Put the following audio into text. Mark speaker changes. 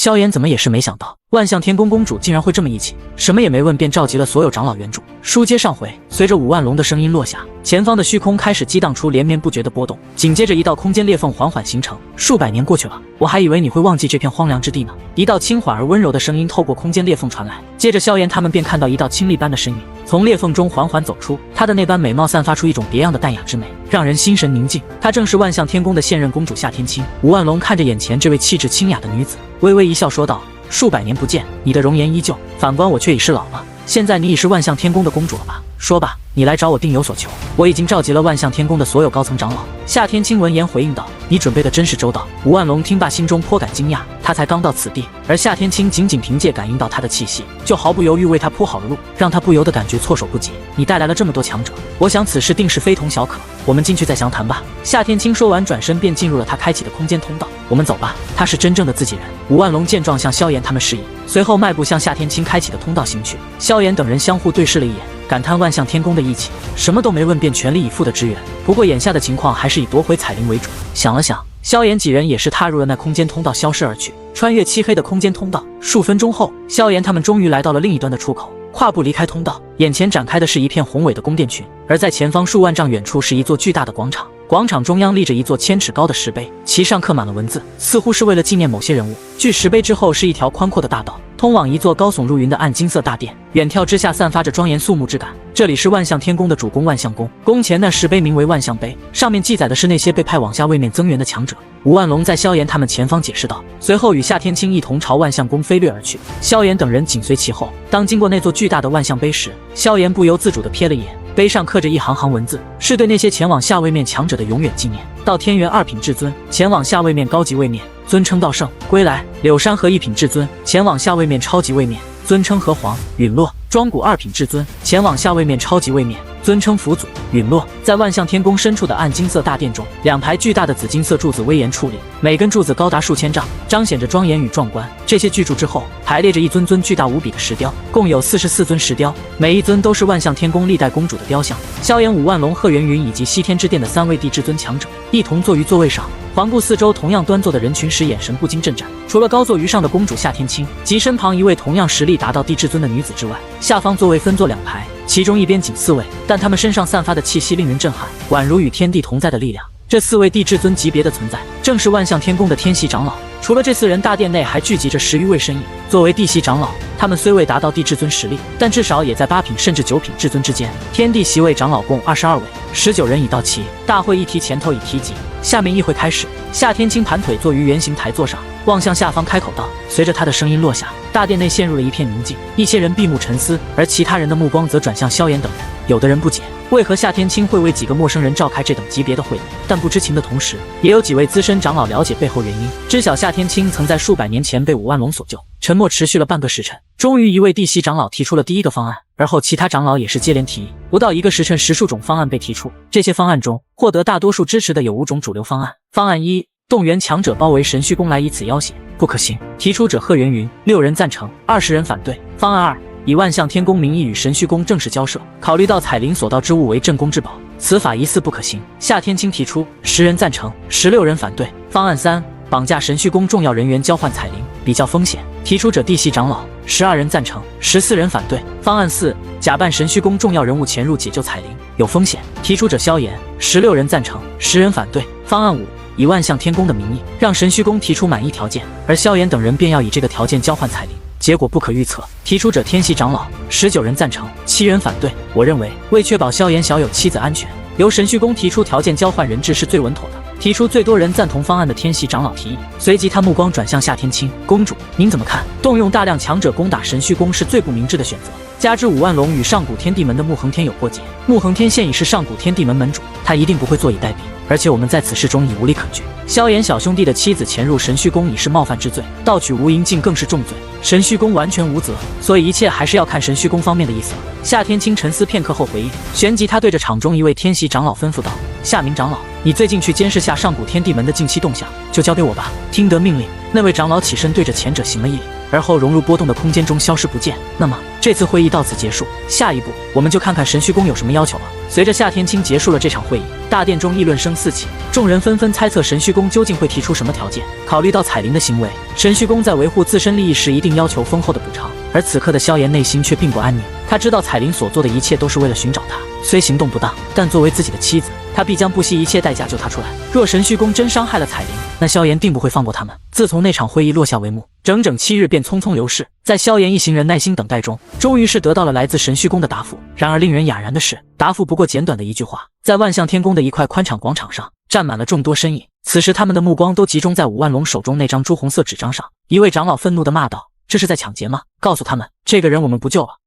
Speaker 1: 萧炎怎么也是没想到，万象天宫公主竟然会这么义气，什么也没问便召集了所有长老援助。书接上回，随着5万龙的声音落下，前方的虚空开始激荡出连绵不绝的波动，紧接着一道空间裂缝缓缓形成。数百年过去了，我还以为你会忘记这片荒凉之地呢。一道轻缓而温柔的声音透过空间裂缝传来，接着萧炎他们便看到一道清丽般的身影从裂缝中缓缓走出，她的那般美貌散发出一种别样的淡雅之美，让人心神宁静。她正是万象天宫的现任公主夏天清。5万龙看着眼前这位气质清雅的女子，微微一笑说道：数百年不见，你的容颜依旧，反观我却已是老了。现在你已是万象天宫的公主了吧？说吧，你来找我定有所求。我已经召集了万象天宫的所有高层长老。夏天清闻言回应道：你准备的真是周到。5万龙听罢心中颇感惊讶，他才刚到此地，而夏天清仅凭借感应到他的气息，就毫不犹豫为他铺好了路，让他不由得感觉措手不及。你带来了这么多强者，我想此事定是非同小可，我们进去再详谈吧。夏天清说完转身便进入了他开启的空间通道。我们走吧，他是真正的自己人。5万龙见状向萧炎他们示意，随后迈步向夏天清开启的通道行去。萧炎等人相互对视了一眼，感叹万象天宫的义气，什么都没问便全力以赴的支援。不过眼下的情况还是以夺回彩灵为主。想了想，萧炎几人也是踏入了那空间通道，消失而去。穿越漆黑的空间通道，数分钟后，萧炎他们终于来到了另一端的出口。跨步离开通道，眼前展开的是一片宏伟的宫殿群，而在前方数万丈远处是一座巨大的广场。广场中央立着一座1000尺高的石碑，其上刻满了文字，似乎是为了纪念某些人物。距石碑之后是一条宽阔的大道，通往一座高耸入云的暗金色大殿，远眺之下散发着庄严肃穆之感。这里是万象天宫的主宫万象宫，宫前那石碑名为万象碑，上面记载的是那些被派往下位面增援的强者。5万龙在萧炎他们前方解释道，随后与夏天清一同朝万象宫飞掠而去，萧炎等人紧随其后。当经过那座巨大的万象碑时，萧炎不由自主地瞥了一眼，碑上刻着一行行文字，是对那些前往下位面强者的永远纪念。到天元2品至尊，前往下位面高级位面，尊称道圣；归来，柳山河1品至尊，前往下位面超级位面，尊称河皇；陨落，庄谷2品至尊，前往下位面超级位面，尊称佛祖。陨落。在万象天宫深处的暗金色大殿中，2排巨大的紫金色柱子威严矗立，每根柱子高达数千丈，彰显着庄严与壮观。这些巨柱之后排列着一尊尊巨大无比的石雕，共有44尊石雕，每一尊都是万象天宫历代公主的雕像。萧炎、5万龙、贺元云以及西天之殿的3位地至尊强者一同坐于座位上，环顾四周同样端坐的人群时，眼神不禁震颤。除了高坐于上的公主夏天清及身旁一位同样实力达到地至尊的女子之外，下方座位分作2排，其中一边仅4位，但他们身上散发的气息令人震撼，宛如与天地同在的力量。这4位地至尊级别的存在，正是万象天宫的天席长老。除了这4人，大殿内还聚集着10余位身影。作为地席长老，他们虽未达到地至尊实力，但至少也在8品甚至9品至尊之间。天地席位长老共22位，19人已到齐。大会议题前头已提及，下面议会开始。夏天清盘腿坐于圆形台座上，望向下方开口道。随着他的声音落下，大殿内陷入了一片宁静，一些人闭目沉思，而其他人的目光则转向萧炎等人。有的人不解，为何夏天清会为几个陌生人召开这等级别的会议，但不知情的同时，也有几位资深长老了解背后原因，知晓夏天清曾在数百年前被5万龙所救。沉默持续了半个时辰，终于一位地席长老提出了第一个方案，而后其他长老也是接连提议。不到1个时辰，10数种方案被提出。这些方案中，获得大多数支持的有5种主流方案。方案1，动员强者包围神虚宫来以此要挟，不可行。提出者贺元云，6人赞成，20人反对。方案2，以万象天宫名义与神虚宫正式交涉，考虑到彩灵所到之物为镇宫之宝，此法疑似不可行。夏天清提出10人赞成，16人反对。方案3，绑架神虚宫重要人员交换彩灵，比较风险，提出者地席长老，12人赞成，14人反对。方案4，假扮神虚宫重要人物潜入解救彩灵，有风险，提出者萧炎，16人赞成，10人反对。方案5，以万象天宫的名义让神虚宫提出满意条件，而萧炎等人便要以这个条件交换彩灵，结果不可预测，提出者天席长老，19人赞成，7人反对。我认为为确保萧炎小友妻子安全，由神虚宫提出条件交换人质是最稳妥的。提出最多人赞同方案的天席长老提议，随即他目光转向夏天清公主，您怎么看？动用大量强者攻打神虚宫是最不明智的选择。加之5万龙与上古天地门的穆恒天有过节，穆恒天现已是上古天地门门主，他一定不会坐以待毙。而且我们在此事中已无利可举，萧炎小兄弟的妻子潜入神虚宫已是冒犯之罪，盗取无银镜更是重罪，神虚宫完全无责，所以一切还是要看神虚宫方面的意思了。夏天清沉思片刻后回应，旋即他对着场中一位天席长老吩咐道：夏明长老，你最近去监视下上古天地门的近期动向，就交给我吧。听得命令，那位长老起身对着前者行了一礼，而后融入波动的空间中消失不见。那么这次会议到此结束，下一步我们就看看神虚宫有什么要求了。随着夏天清结束了这场会议，大殿中议论声四起，众人纷纷猜测神虚公究竟会提出什么条件。考虑到彩铃的行为，神虚公在维护自身利益时一定要求丰厚的补偿。而此刻的萧炎内心却并不安宁，他知道彩铃所做的一切都是为了寻找他，虽行动不当，但作为自己的妻子，他必将不惜一切代价救她出来。若神虚公真伤害了彩铃，那萧炎定不会放过他们。自从那场会议落下帷幕，整整7日便匆匆流逝。在萧炎一行人耐心等待中，终于是得到了来自神虚公的答复。然而令人哑然的是，答复不过简短的一句话。在万象天宫的一块宽敞广场上，站满了众多身影。此时他们的目光都集中在5万龙手中那张朱红色纸张上。一位长老愤怒地骂道：“这是在抢劫吗？告诉他们，这个人我们不救了。”